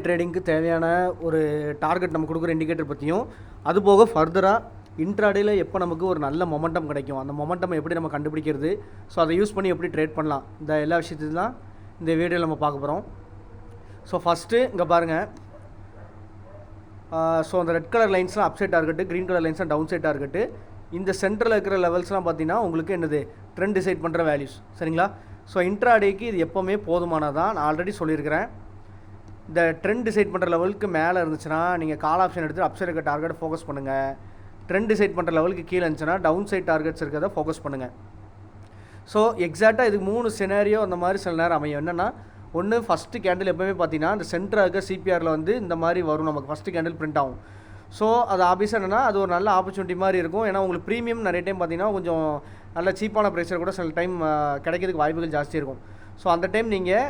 ட்ரேடிங்க்கு தேவையான ஒரு டார்கெட் நம்ம கொடுக்குற இண்டிகேட்டர் பற்றியும், அதுபோக ஃபர்தராக இன்ட்ராடேல எப்போ நமக்கு ஒரு நல்ல மொமெண்டம் கிடைக்கும், அந்த மொமெண்டம் எப்படி நம்ம கண்டுபிடிக்கிறது, ஸோ அதை யூஸ் பண்ணி எப்படி ட்ரேட் பண்ணலாம், இந்த எல்லா விஷயத்தையும் தான் இந்த வீடியோவில் நம்ம பார்க்க போகிறோம். ஸோ ஃபஸ்ட்டு இங்கே பாருங்கள். ஸோ அந்த ரெட் கலர் லைன்ஸ்லாம் அப்சைட் டார்கெட்டு, க்ரீன் கலர் லைன்ஸ்லாம் டவுன் சைட் டார்கெட்டு. இந்த சென்டரில் இருக்கிற லெவல்ஸ்லாம் பார்த்தீங்கன்னா உங்களுக்கு என்னது ட்ரெண்ட் டிசைட் பண்ணுற வேல்யூஸ், சரிங்களா? ஸோ இன்ட்ராடேக்கு இது எப்போவுமே போதுமானதான். நான் ஆல்ரெடி சொல்லியிருக்கிறேன். இந்த ட்ரெண்ட் டிசைட் பண்ணுற லெவலுக்கு மேலே இருந்துச்சுன்னா நீங்கள் கால் ஆப்ஷன் எடுத்து அப்சைட் இருக்க டார்கெட் ஃபோக்கஸ் பண்ணுங்கள். ட்ரெண்ட் டிசைட் பண்ணுற லெவலுக்கு கீழே இருந்துச்சுன்னா டவுன் சைட் டார்கெட்ஸ் இருக்கிறத ஃபோக்கஸ் பண்ணுங்கள். ஸோ எக்ஸாக்டாக இதுக்கு 3 சினாரியோ அந்த மாதிரி சில நேரம் அமையும். என்னென்னா, ஒன்று ஃபஸ்ட்டு கேண்டில் எப்போவுமே பார்த்தீங்கன்னா இந்த சென்டராக இருக்க சிபிஆரில் வந்து இந்த மாதிரி வரும், நமக்கு ஃபஸ்ட்டு கேண்டில் பிரிண்ட் ஆகும். ஸோ அது ஆப்வியஸாக என்னென்னா அது ஒரு நல்ல ஆப்பர்ச்சுனிட்டி மாதிரி இருக்கும். ஏன்னா உங்களுக்கு ப்ரீமியம் நிறைய டைம் பார்த்தீங்கன்னா கொஞ்சம் நல்ல சீப்பான ப்ரைஸில் கூட சில டைம் கிடைக்கிறதுக்கு வாய்ப்புகள் ஜாஸ்தி இருக்கும். ஸோ அந்த டைம் நீங்கள்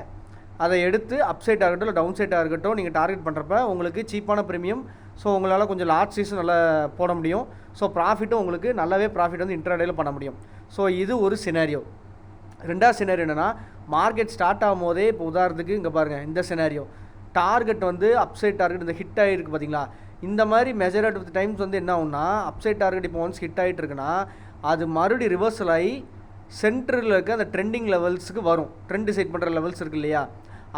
அதை எடுத்து அப்சைட் ஆகட்டும் இல்லை டவுன் சைட் ஆகட்டும் நீங்கள் டார்கெட் பண்ணுறப்ப உங்களுக்கு சீப்பான ப்ரீமியம், ஸோ உங்களால் கொஞ்சம் லார்ஜ் சீஸும் நல்லா போட முடியும். ஸோ ப்ராஃபிட்டும் உங்களுக்கு நல்லாவே ப்ராஃபிட் வந்து இன்ட்ராடேல பண்ண முடியும். ஸோ இது ஒரு சினாரியோ. ரெண்டாவது சினாரியோ என்னென்னா, மார்க்கெட் ஸ்டார்ட் ஆகும் போதே இப்போ உதாரணத்துக்கு இங்கே பாருங்கள், இந்த சினாரியோ டார்கெட் வந்து அப்சைட் டார்கெட் இந்த ஹிட் ஆகிருக்கு பார்த்தீங்களா, இந்த மாதிரி மெஜாரிட்டி ஆஃப் டைம்ஸ் வந்து என்ன ஆகும்னா அப்சைட் டார்கெட் இப்போ ஒன்ஸ் ஹிட் ஆகிட்டு இருக்குன்னா அது மறுபடியும் ரிவர்சல் ஆகி சென்டரில் இருக்க அந்த ட்ரெண்டிங் லெவல்ஸுக்கு வரும். ட்ரெண்ட் டிசைட் பண்ணுற லெவல்ஸ் இருக்குது இல்லையா,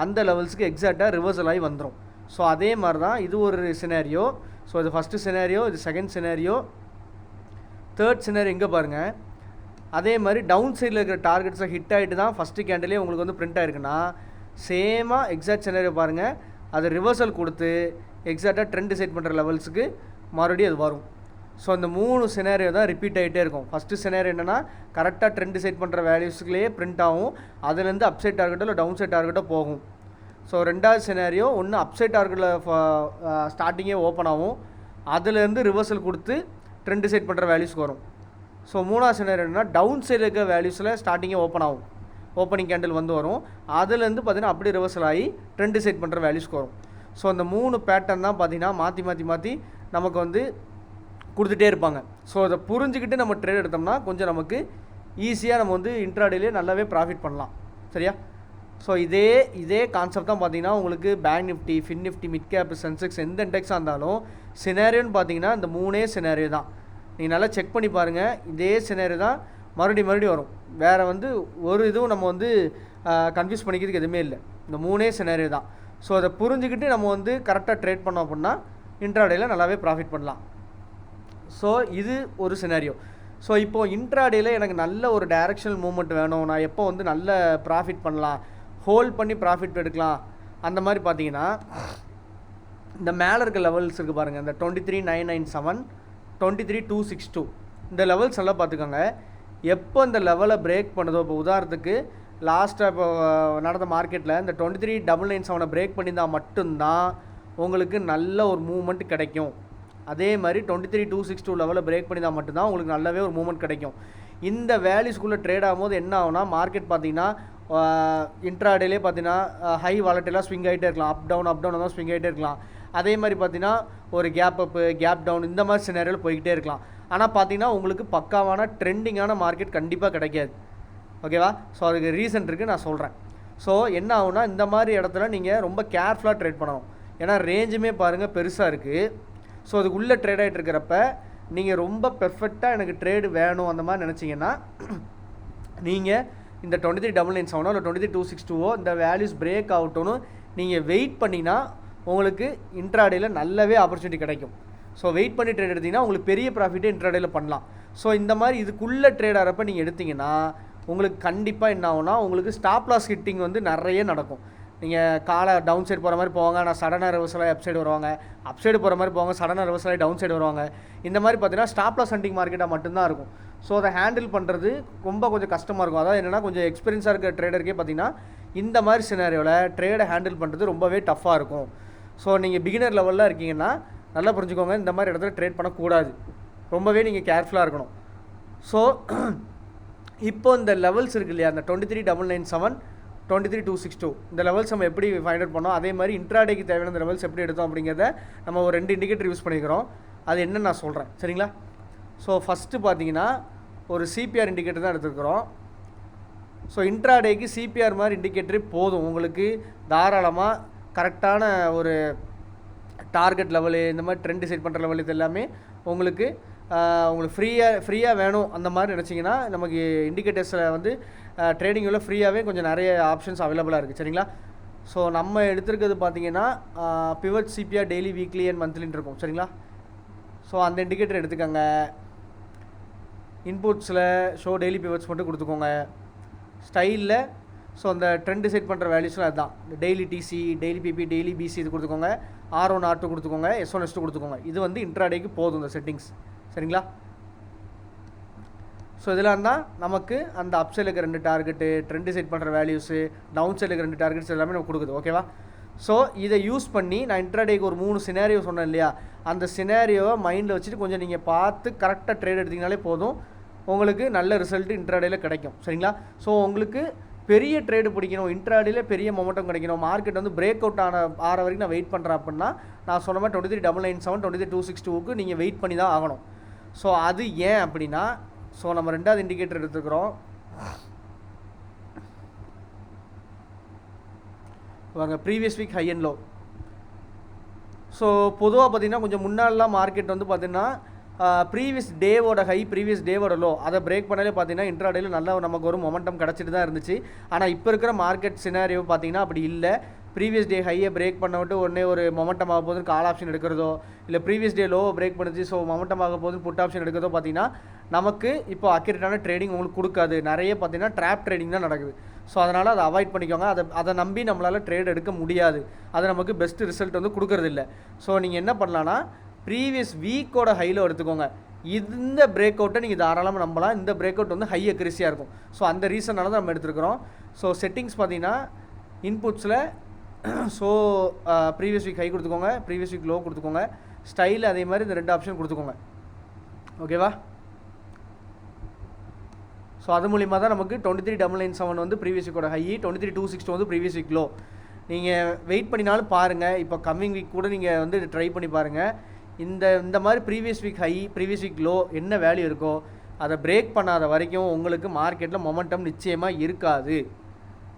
அந்த லெவல்ஸுக்கு எக்ஸாக்டாக ரிவர்சல் ஆகி வந்துடும். ஸோ அதே மாதிரி தான் இது ஒரு சினாரியோ. ஸோ இது ஃபஸ்ட்டு சினாரியோ, இது செகண்ட் சினாரியோ. தேர்ட் சினாரியோ இங்கே பாருங்கள். அதே மாதிரி டவுன் சைடில் இருக்கிற டார்கெட்ஸை ஹிட் ஆகிட்டு தான் ஃபஸ்ட்டு கேண்டிலே உங்களுக்கு வந்து பிரிண்ட் ஆகிருக்குன்னா சேமாக எக்ஸாக்ட் சினாரியோ பாருங்கள், அது ரிவர்சல் கொடுத்து எக்ஸாக்டாக ட்ரெண்ட் டிசைட் பண்ணுற லெவல்ஸுக்கு மறுபடியும் அது வரும். ஸோ அந்த 3 சினாரியோ தான் ரிப்பீட் ஆகிட்டே இருக்கும். ஃபஸ்ட்டு சினாரியோ என்னென்னா கரெக்டாக ட்ரெண்ட் டிசைட் பண்ணுற வேல்யூஸ்க்குள்ளேயே பிரிண்ட் ஆகும், அதுலேருந்து அப்சைட் டார்கெட்டோ இல்லை டவுன் சைட் டார்கெட்டோ போகும். ஸோ ரெண்டாவது சினாரியோ ஒன்று அப்சைட் டார்கெட்டில் ஸ்டார்டிங்கே ஓப்பன் ஆகும், அதுலேருந்து ரிவர்சல் கொடுத்து ட்ரெண்ட் டிசைட் பண்ணுற வேல்யூஸ்க்கு வரும். ஸோ மூணாவது சினாரியோ என்னென்னா டவுன் சைடில் இருக்க வேல்யூஸில் ஸ்டார்டிங்கே ஓப்பன் ஆகும், ஓப்பனிங் கேண்டில் வந்து வரும், அதுலேருந்து பார்த்தீங்கன்னா அப்படியே ரிவர்சல் ஆகி ட்ரெண்ட் டிசைட் பண்ணுற வேல்யூஸ்க்கு வரும். ஸோ அந்த 3 பேட்டர்ன் தான் பார்த்தீங்கன்னா மாற்றி நமக்கு வந்து கொடுத்துட்டே இருப்பாங்க. ஸோ அதை புரிஞ்சுக்கிட்டு நம்ம ட்ரேட் எடுத்தோம்னா கொஞ்சம் நமக்கு ஈஸியாக நம்ம வந்து இன்ட்ராடேலே நல்லாவே ப்ராஃபிட் பண்ணலாம், சரியா? ஸோ இதே கான்செப்ட் தான் பார்த்தீங்கன்னா உங்களுக்கு bank Nifty, fin Nifty, mid cap, Sensex எந்த இண்டெக்ஸாக இருந்தாலும் சினாரியோன்னு பார்த்தீங்கன்னா இந்த 3 சினாரியோ தான். நீங்கள் நல்லா செக் பண்ணி பாருங்கள், இதே சினாரியோ தான் மறுபடியும் வரும். வேறு வந்து ஒரு இதுவும் நம்ம வந்து கன்ஃபியூஸ் பண்ணிக்கிறதுக்கு எதுவுமே இல்லை. இந்த 3 சினாரியோ தான். ஸோ அதை புரிஞ்சுக்கிட்டு நம்ம வந்து கரெக்டாக ட்ரேட் பண்ணோம் அப்படின்னா இன்ட்ராடேல நல்லாவே ப்ராஃபிட் பண்ணலாம். ஸோ இது ஒரு சினாரியோ. ஸோ இப்போது இன்ட்ராடேல எனக்கு நல்ல ஒரு டைரக்ஷனல் மூவ்மெண்ட் வேணும், நான் எப்போ வந்து நல்ல ப்ராஃபிட் பண்ணலாம், ஹோல்ட் பண்ணி ப்ராஃபிட் எடுக்கலாம், அந்த மாதிரி பார்த்தீங்கன்னா இந்த மேலே இருக்க லெவல்ஸ் இருக்குது பாருங்கள், இந்த 23,997, 23,262 இந்த லெவல்ஸ் எல்லாம் பார்த்துக்கோங்க. எப்போ இந்த லெவலை பிரேக் பண்ணுதோ, இப்போ உதாரணத்துக்கு லாஸ்ட்டாக இப்போ நடந்த மார்க்கெட்டில் இந்த 23,997 பிரேக் பண்ணியிருந்தால் மட்டும்தான் உங்களுக்கு நல்ல ஒரு மூவ்மெண்ட் கிடைக்கும். அதே மாதிரி 23,262 லெவலில் பிரேக் பண்ணியிருந்தால் மட்டும்தான் உங்களுக்கு நல்லாவே ஒரு மூவ்மெண்ட் கிடைக்கும். இந்த வேல்யூஸ்குள்ளே ட்ரேட் ஆகும்போது என்ன ஆகும்னா மார்க்கெட் பார்த்தீங்கன்னா இன்ட்ராடேலே பார்த்தீங்கன்னா ஹை வாலட்டிலாக ஸ்விங் ஆகிட்டே இருக்கலாம், அப் டவுன் தான் ஸ்விங் ஆகிட்டே இருக்கலாம். அதே மாதிரி பார்த்தீங்கன்னா ஒரு கேப் அப்பு, கேப் டவுன், இந்த மாதிரி சினாரியோவில் போய்கிட்டே இருக்கலாம். ஆனால் பார்த்தீங்கன்னா உங்களுக்கு பக்காவான ட்ரெண்டிங்கான மார்க்கெட் கண்டிப்பாக கிடைக்காது, ஓகேவா? ஸோ அதுக்கு ரீசன் இருக்குது, நான் சொல்கிறேன். ஸோ என்ன ஆகுனா இந்த மாதிரி இடத்துல நீங்கள் ரொம்ப கேர்ஃபுல்லாக ட்ரேட் பண்ணணும். ஏன்னா ரேஞ்சுமே பாருங்கள் பெருசாக இருக்குது. ஸோ அதுக்குள்ளே ட்ரேட் ஆகிட்டு இருக்கிறப்ப நீங்கள் ரொம்ப பெர்ஃபெக்டாக எனக்கு ட்ரேடு வேணும் அந்த மாதிரி நினச்சிங்கன்னா நீங்கள் இந்த 23,997 இல்லை 23,262 இந்த வேல்யூஸ் பிரேக் ஆகட்டும்னு நீங்கள் வெயிட் பண்ணிங்கன்னா உங்களுக்கு இன்ட்ராடேல நல்லாவே ஆப்பர்ச்சுனிட்டி கிடைக்கும். ஸோ வெயிட் பண்ணி ட்ரேட் எடுத்திங்கன்னா உங்களுக்கு பெரிய ப்ராஃபிட்டே இன்ட்ராடேல பண்ணலாம். ஸோ இந்த மாதிரி இதுக்குள்ளே ட்ரேட் ஆகிறப்ப நீங்கள் எடுத்திங்கன்னா உங்களுக்கு கண்டிப்பாக என்ன ஆகும்னா உங்களுக்கு ஸ்டாப் லாஸ் ஹிட்டிங் வந்து நிறைய நடக்கும். நீங்கள் காலை டவுன் சைடு போகிற மாதிரி போவாங்க, நான் சடனாக ரிவர்சலாக அப் சைடு வருவாங்க, அப் சைடு போகிற மாதிரி போவாங்க, சடனாக ரிவர்சலாக டவுன் சைடு வருவாங்க. இந்த மாதிரி பார்த்தீங்கன்னா ஸ்டாப் லாஸ் ஹண்டிங் மார்க்கெட்டாக மட்டும்தான் இருக்கும். ஸோ அதை ஹேண்டில் பண்ணுறது ரொம்ப கொஞ்சம் கஷ்டமாக இருக்கும். அதாவது என்னென்னா கொஞ்சம் எக்ஸ்பீரியன்ஸாக இருக்கிற ட்ரேடருக்கே பார்த்தீங்கன்னா இந்த மாதிரி சினாரியோவில் ட்ரேடை ஹேண்டில் பண்ணுறது ரொம்பவே டஃப்பாக இருக்கும். ஸோ நீங்கள் பிகினர் லெவலில் இருக்கீங்கன்னா நல்லா புரிஞ்சுக்கோங்க, இந்த மாதிரி இடத்துல ட்ரேட் பண்ணக்கூடாது, ரொம்பவே நீங்கள் கேர்ஃபுல்லாக இருக்கணும். ஸோ இப்போ இந்த லெவல்ஸ் இருக்குது இல்லையா, அந்த 23,997, 23,262 இந்த லெவல்ஸ் நம்ம எப்படி ஃபைண்ட் அவுட் பண்ணோம், அதே மாதிரி இன்ட்ராடேக்கு தேவையான இந்த லெவல்ஸ் எப்படி எடுத்தோம் அப்படிங்கிறத நம்ம ஒரு 2 இண்டிகேட்டர் யூஸ் பண்ணிக்கிறோம். அது என்னன்னு நான் சொல்கிறேன், சரிங்களா? ஸோ ஃபஸ்ட்டு பார்த்தீங்கன்னா ஒரு சிபிஆர் இண்டிகேட்டர் தான் எடுத்துருக்குறோம். ஸோ இன்ட்ராடேக்கு சிபிஆர் மாதிரி இண்டிகேட்டரே போதும், உங்களுக்கு தாராளமாக கரெக்டான ஒரு டார்கெட் லெவலு, இந்த மாதிரி ட்ரெண்ட் டிசைட் பண்ணுற லெவல், இது எல்லாமே உங்களுக்கு உங்களுக்கு ஃப்ரீயாக வேணும் அந்த மாதிரி நினச்சிங்கன்னா நமக்கு இண்டிகேட்டர்ஸில் வந்து ட்ரேடிங்கில் ஃப்ரீயாகவே கொஞ்சம் நிறைய ஆப்ஷன்ஸ் அவைலபிளாக இருக்குது. சரிங்களா? ஸோ நம்ம எடுத்துருக்கிறது பார்த்தீங்கன்னா pivot CPR daily, weekly and மந்த்லின்னு இருக்கும். சரிங்களா? ஸோ அந்த இண்டிகேட்டர் எடுத்துக்கோங்க. இன்புட்ஸில் ஷோ டெய்லி பிவட்ஸ் மட்டும் கொடுத்துக்கோங்க. ஸ்டைலில் ஸோ அந்த ட்ரெண்ட் டிசைட் பண்ணுற வேல்யூஸ்லாம் அதுதான். Daily DC, daily BP, daily PC இது கொடுத்துக்கோங்க. R1 R2 கொடுத்துக்கோங்க. S1 S2 கொடுத்துக்கோங்க. இது வந்து இன்ட்ராடேக்கு போதும் இந்த செட்டிங்ஸ். சரிங்களா? ஸோ இதெல்லாம் தான் நமக்கு அந்த அப் சைடில் இருக்க 2 டார்கெட்டு, ட்ரெண்ட் டிசைட் பண்ணுற வேல்யூஸு, டவுன் சைடில் இருக்க 2 டார்கெட்ஸ் எல்லாமே நமக்கு கொடுக்குது. ஓகேவா? ஸோ இதை யூஸ் பண்ணி நான் இன்ட்ராடேக்கு ஒரு 3 சினாரியோ சொன்னேன் இல்லையா, அந்த சினாரியோவை மைண்டில் வச்சுட்டு கொஞ்சம் நீங்கள் பார்த்து கரெக்டாக ட்ரேட் எடுத்திங்கனாலே போதும், உங்களுக்கு நல்ல ரிசல்ட் இன்ட்ராடேயில் கிடைக்கும். சரிங்களா? ஸோ உங்களுக்கு பெரிய ட்ரேடு பிடிக்கணும், இன்ட்ராடேயில் பெரிய மொமெண்டம் கிடைக்கணும், மார்க்கெட் வந்து பிரேக் அவுட் ஆற வரைக்கும் நான் வெயிட் பண்ணுறேன் அப்படின்னா நான் சொன்ன மாதிரி 23,997, 23,262க்கு நீங்கள் வெயிட் பண்ணி தான் ஆகணும். ஸோ அது ஏன் அப்படின்னா, ஸோ நம்ம 2வது இண்டிகேட்டர் எடுத்துக்கிறோம். வாங்க, previous week high and low. So பொதுவாக பார்த்தீங்கன்னா கொஞ்சம் முன்னாடிலாம் மார்க்கெட் வந்து பார்த்தீங்கன்னா ப்ரீவியஸ் டேவோட ஹை, ப்ரீவியஸ் டேவோட லோ அதை பிரேக் பண்ணாலே பார்த்தீங்கன்னா இன்ட்ராடேயில் நல்லா நமக்கு ஒரு மொமெண்டம் கிடச்சிட்டு தான் இருந்துச்சு. ஆனால் இப்போ இருக்கிற மார்க்கெட் சினாரியோ பார்த்தீங்கன்னா அப்படி இல்லை. ப்ரீவியஸ் டே ஹையை பிரேக் பண்ண விட்டு உடனே ஒரு மொமெண்டம் ஆக போதுன்னு கால் ஆப்ஷன் எடுக்கிறதோ, இல்லை ப்ரீவியஸ் டே லோவை பிரேக் பண்ணுச்சு ஸோ மொமெண்டம் ஆக போதுன்னு புட் ஆப்ஷன் எடுக்கிறதோ பார்த்தீங்கன்னா நமக்கு இப்போ அக்யூரேட்டான ட்ரேடிங் உங்களுக்கு கொடுக்காது. நிறைய பார்த்தீங்கன்னா ட்ராப் ட்ரேடிங் தான் நடக்குது. ஸோ அதனால் அதை அவாய்ட் பண்ணிக்கோங்க. அதை நம்பி நம்மளால் ட்ரேட் எடுக்க முடியாது. அது நமக்கு பெஸ்ட் ரிசல்ட் வந்து கொடுக்கறதில்ல. ஸோ நீங்கள் என்ன பண்ணலான்னா ப்ரீவியஸ் வீக்கோட ஹையில் எடுத்துக்கோங்க. இந்த பிரேக் அவுட்டை நீங்கள் தாராளமாக நம்பலாம். இந்த பிரேக் அவுட் வந்து ஹை அக்யூரஸியாக இருக்கும். ஸோ அந்த ரீசனால தான் நம்ம எடுத்துருக்கிறோம். ஸோ செட்டிங்ஸ் பார்த்தீங்கன்னா இன்புட்ஸில் ஸோ ப்ரீவியஸ் வீக் ஹை கொடுத்துக்கோங்க, ப்ரீவியஸ் வீக் லோ கொடுத்துக்கோங்க. ஸ்டைல் அதே மாதிரி இந்த 2 ஆப்ஷன் கொடுத்துக்கோங்க. ஓகேவா? ஸோ அது மூலிமா தான் நமக்கு 23,997 வந்து ப்ரீவியஸ் வீக்கோட ஹை, 23,262 வந்து ப்ரீவியஸ் வீக் லோ. நீங்கள் வெயிட் பண்ணினாலும் பாருங்கள், இப்போ கம்மிங் வீக் கூட நீங்கள் வந்து ட்ரை பண்ணி பாருங்கள். இந்த மாதிரி previous week high, previous week low என்ன வேல்யூ இருக்கோ அதை பிரேக் பண்ணாத வரைக்கும் உங்களுக்கு மார்க்கெட்டில் மொமெண்டம் நிச்சயமாக இருக்காது.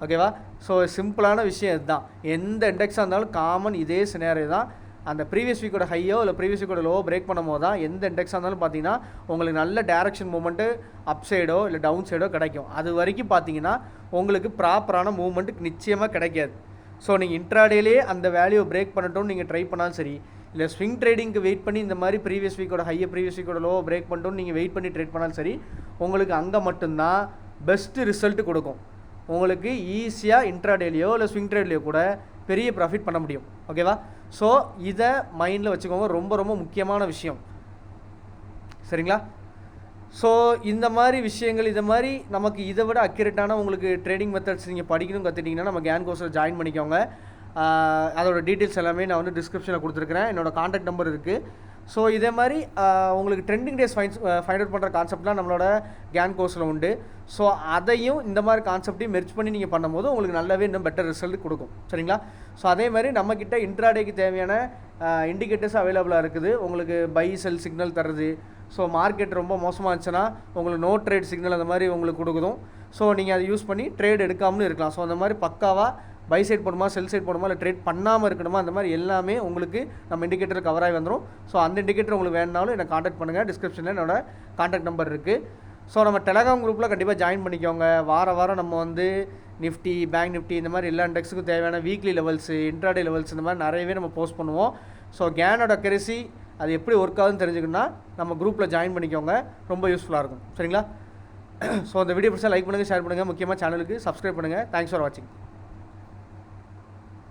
ஓகேவா? ஸோ சிம்பிளான விஷயம் இதுதான். எந்த இண்டெக்ஸாக இருந்தாலும் காமன் இதே சினாரியோ தான். அந்த ப்ரீவியஸ் வீக்கோட ஹையோ இல்லை ப்ரீவியஸ் வீக்கோட லோவோ பிரேக் பண்ணும் போது தான் எந்த இண்டெக்ஸாக இருந்தாலும் பார்த்தீங்கன்னா உங்களுக்கு நல்ல டேரக்ஷன் மூமெண்ட்டு அப் சைடோ இல்லை டவுன் சைடோ கிடைக்கும். அது வரைக்கும் பார்த்தீங்கன்னா உங்களுக்கு ப்ராப்பரான மூவ்மெண்ட்டு நிச்சயமாக கிடைக்காது. ஸோ நீங்கள் இன்ட்ராடேலே அந்த வேல்யூவை பிரேக் பண்ணட்டும் நீங்கள் ட்ரை பண்ணாலும் சரி, இல்லை ஸ்விங் ட்ரேடிங்க்கு வெயிட் பண்ணி இந்த மாதிரி ப்ரீவியஸ் வீக்கோட ஹையை ப்ரீவியஸ் வீக்கோட லோவை பிரேக் பண்ணிட்டோம் நீங்கள் வெயிட் பண்ணி ட்ரேட் பண்ணாலும் சரி, உங்களுக்கு அங்கே மட்டும்தான் பெஸ்ட்டு ரிசல்ட்டு கொடுக்கும். உங்களுக்கு ஈஸியாக இன்ட்ராடேலையோ இல்லை ஸ்விங் ட்ரேட்லையோ கூட பெரிய ப்ராஃபிட் பண்ண முடியும். ஓகேவா? ஸோ இதை மைண்டில் வச்சுக்கோங்க, ரொம்ப ரொம்ப முக்கியமான விஷயம். சரிங்களா? ஸோ இந்த மாதிரி விஷயங்கள், இதை மாதிரி நமக்கு இதை விட அக்யூரேட்டான உங்களுக்கு ட்ரேடிங் மெத்தட்ஸ் நீங்கள் படிக்கணும் கற்றுட்டிங்கன்னா நம்ம கேன் கோர்ஸில் ஜாயின் பண்ணிக்கோங்க. அதோட டீட்டெயில்ஸ் எல்லாமே நான் வந்து டிஸ்கிரிப்ஷனில் கொடுத்துருக்குறேன். என்னோடய காண்டாக்ட் நம்பர் இருக்குது. ஸோ இதே மாதிரி உங்களுக்கு ட்ரெண்டிங் டேஸ் ஃபைண்ட் அவுட் பண்ணுற கான்செப்ட்லாம் நம்மளோட கேன் கோர்ஸில் உண்டு. ஸோ அதையும் இந்த மாதிரி கான்செப்டையும் மெர்ஜ் பண்ணி நீங்கள் பண்ணும்போது உங்களுக்கு நல்லாவே இன்னும் பெட்டர் ரிசல்ட் கொடுக்கும். சரிங்களா? ஸோ அதே மாதிரி நம்மக்கிட்ட இன்ட்ராடேக்கு தேவையான இண்டிகேட்டர்ஸ் அவைலபிளாக இருக்குது. உங்களுக்கு பை செல் சிக்னல் தருது. ஸோ மார்க்கெட் ரொம்ப மோசமாக இருந்துச்சுன்னா உங்களுக்கு நோ ட்ரேட் சிக்னல் அந்த மாதிரி உங்களுக்கு கொடுக்குதும். ஸோ நீங்கள் அதை யூஸ் பண்ணி ட்ரேட் எடுக்காமலும் இருக்கலாம். ஸோ அந்த மாதிரி பக்காவாக பை சைட் போடுமா, செல் சைட் போடுமா, இல்லை ட்ரேட் பண்ணாமல் இருக்கணுமா, அந்த மாதிரி எல்லாமே உங்களுக்கு நம்ம இண்டிகேட்டர் கவர் ஆகி வந்துடும். ஸோ அந்த இண்டிகேட்டர் உங்களுக்கு வேணுனாலும் என்னை காண்டாக்ட் பண்ணுங்கள். டிஸ்கிரிப்ஷனில் என்னோட காண்டாக்ட் நம்பர் இருக்குது. ஸோ நம்ம டெலகிராம் குரூப்பில் கண்டிப்பாக ஜாயின் பண்ணிக்கோங்க. வாரம் நம்ம வந்து நிஃப்டி, பேங்க் நிஃப்டி இந்த மாதிரி எல்லா இண்டெக்ஸுக்கும் தேவையான வீக்லி லெவல்ஸு, இன்ட்ராடே லெவல்ஸ் இந்த மாதிரி நிறையவே நம்ம போஸ்ட் பண்ணுவோம். ஸோ கேனோட அக்யூரசி அது எப்படி ஒர்க் ஆகுதுன்னு தெரிஞ்சுக்கணுன்னா நம்ம குரூப்பில் ஜாயின் பண்ணிக்கோங்க. ரொம்ப யூஸ்ஃபுல்லாக இருக்கும். சரிங்களா? ஸோ அந்த வீடியோ பிடிச்சா லைக் பண்ணுங்கள், ஷேர் பண்ணுங்கள். முக்கியமாக சேனலுக்கு சப்ஸ்கிரைப் பண்ணுங்கள். தேங்க்ஸ் ஃபார் வாட்சிங்.